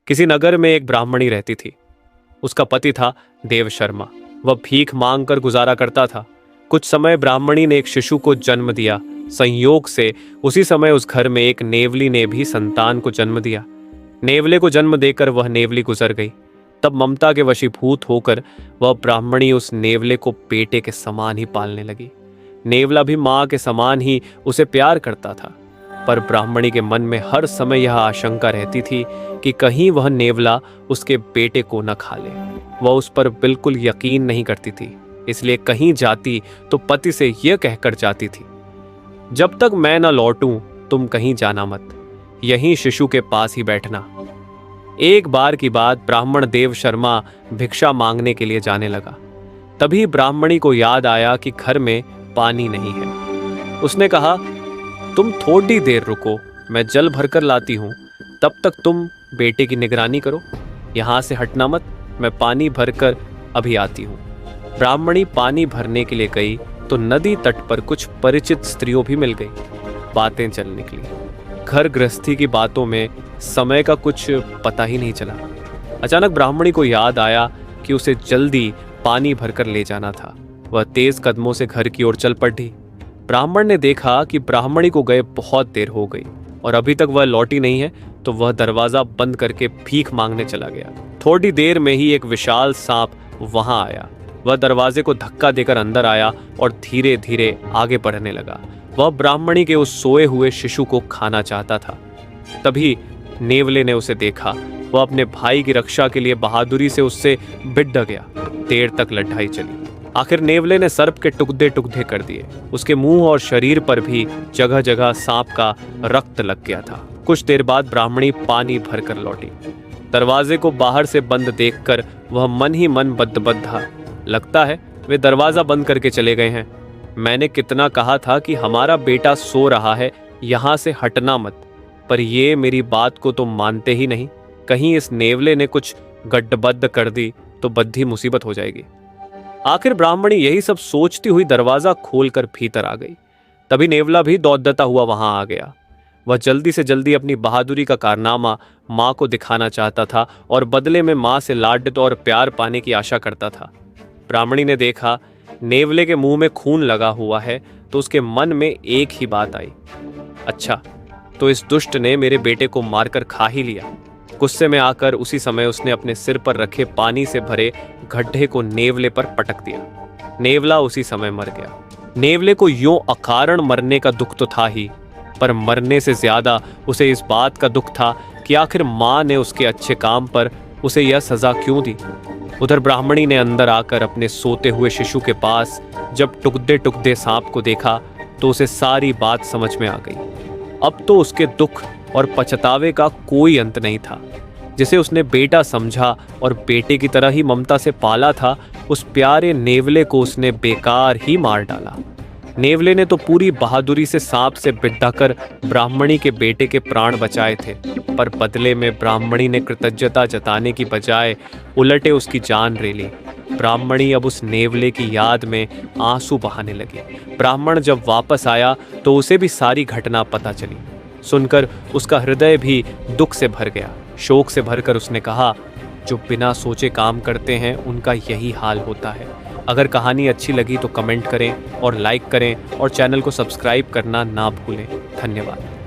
किसी नगर में एक ब्राह्मणी रहती थी। उसका पति था देव शर्मा। वह भीख मांग कर गुजारा करता था। कुछ समय ब्राह्मणी ने एक शिशु को जन्म दिया। संयोग से उसी समय उस घर में एक नेवली ने भी संतान को जन्म दिया। नेवले को जन्म देकर वह नेवली गुजर गई। तब ममता के वशीभूत होकर वह ब्राह्मणी उस नेवले को बेटे के समान ही पालने लगी। नेवला भी माँ के समान ही उसे प्यार करता था। पर ब्राह्मणी के मन में हर समय यह आशंका रहती थी कि कहीं वह नेवला उसके बेटे को न खा ले। वह उस पर बिल्कुल यकीन नहीं करती थी, इसलिए कहीं जाती तो पति से यह कहकर जाती थी, जब तक मैं न लौटूं तुम कहीं जाना मत, यहीं शिशु के पास ही बैठना। एक बार की बात, ब्राह्मण देव शर्मा भिक्षा मांगने के लिए जाने लगा। तभी ब्राह्मणी को याद आया कि घर में पानी नहीं है। उसने कहा, तुम थोड़ी देर रुको, मैं जल भरकर लाती हूँ, तब तक तुम बेटे की निगरानी करो, यहाँ से हटना मत, मैं पानी भरकर अभी आती हूँ। ब्राह्मणी पानी भरने के लिए गई तो नदी तट पर कुछ परिचित स्त्रियों भी मिल गई। बातें चल निकली। घर गृहस्थी की बातों में समय का कुछ पता ही नहीं चला। अचानक ब्राह्मणी को याद आया कि उसे जल्दी पानी भरकर ले जाना था। वह तेज कदमों से घर की ओर चल पड़ी। ब्राह्मण ने देखा कि ब्राह्मणी को गए बहुत देर हो गई और अभी तक वह लौटी नहीं है, तो वह दरवाजा बंद करके भीख मांगने चला गया। थोड़ी देर में ही एक विशाल सांप वहां आया। वह दरवाजे को धक्का देकर अंदर आया और धीरे धीरे आगे बढ़ने लगा। वह ब्राह्मणी के उस सोए हुए शिशु को खाना चाहता था। तभी नेवले ने उसे देखा। वह अपने भाई की रक्षा के लिए बहादुरी से उससे भिड़ गया। देर तक लड़ाई चली। आखिर नेवले ने सर्प के टुकड़े टुकड़े कर दिए। उसके मुंह और शरीर पर भी जगह जगह सांप का रक्त लग गया था। कुछ देर बाद ब्राह्मणी पानी भरकर लौटी। दरवाजे को बाहर से बंद देखकर वह मन ही मन बद्ध लगता है वे दरवाजा बंद करके चले गए हैं। मैंने कितना कहा था कि हमारा बेटा सो रहा है, यहाँ से हटना मत, पर ये मेरी बात को तो मानते ही नहीं। कहीं इस नेवले ने कुछ गड्ढबद्ध कर दी तो बद्धी मुसीबत हो जाएगी। आखिर ब्राह्मणी यही सब सोचती हुई दरवाजा खोलकर भीतर आ गई। तभी नेवला भी दौड़ता हुआ वहां आ गया। वह जल्दी से जल्दी अपनी बहादुरी का कारनामा माँ को दिखाना चाहता था और बदले में माँ से लाड और प्यार पाने की आशा करता था। ब्राह्मणी ने देखा नेवले के मुंह में खून लगा हुआ है तो उसके मन में एक ही बात आई, अच्छा तो इस दुष्ट ने मेरे बेटे को मारकर खा ही लिया। गुस्से में आकर उसी समय उसने अपने सिर पर रखे पानी से भरे गड्ढे को नेवले पर पटक दिया। नेवला उसी समय मर गया। नेवले को यूं अकारण मरने का दुख तो था ही, पर मरने से ज्यादा उसे इस बात का दुख था कि आखिर माँ ने उसके अच्छे काम पर उसे यह सजा क्यों दी। उधर ब्राह्मणी ने अंदर आकर अपने सोते हुए शिशु के पास जब टुकड़े टुकड़े सांप को देखा तो उसे सारी बात समझ में आ गई। अब तो उसके दुख और पछतावे का कोई अंत नहीं था। जिसे उसने बेटा समझा और बेटे की तरह ही ममता से पाला था, उस प्यारे नेवले को उसने बेकार ही मार डाला। नेवले ने तो पूरी बहादुरी से सांप से बिड्ढाकर ब्राह्मणी के बेटे के प्राण बचाए थे, पर बदले में ब्राह्मणी ने कृतज्ञता जताने की बजाय उलटे उसकी जान ले ली। ब्राह्मणी अब उस नेवले की याद में आंसू बहाने लगी। ब्राह्मण जब वापस आया तो उसे भी सारी घटना पता चली। सुनकर उसका हृदय भी दुख से भर गया। शोक से भरकर उसने कहा, जो बिना सोचे काम करते हैं उनका यही हाल होता है। अगर कहानी अच्छी लगी तो कमेंट करें और लाइक करें और चैनल को सब्सक्राइब करना ना भूलें। धन्यवाद।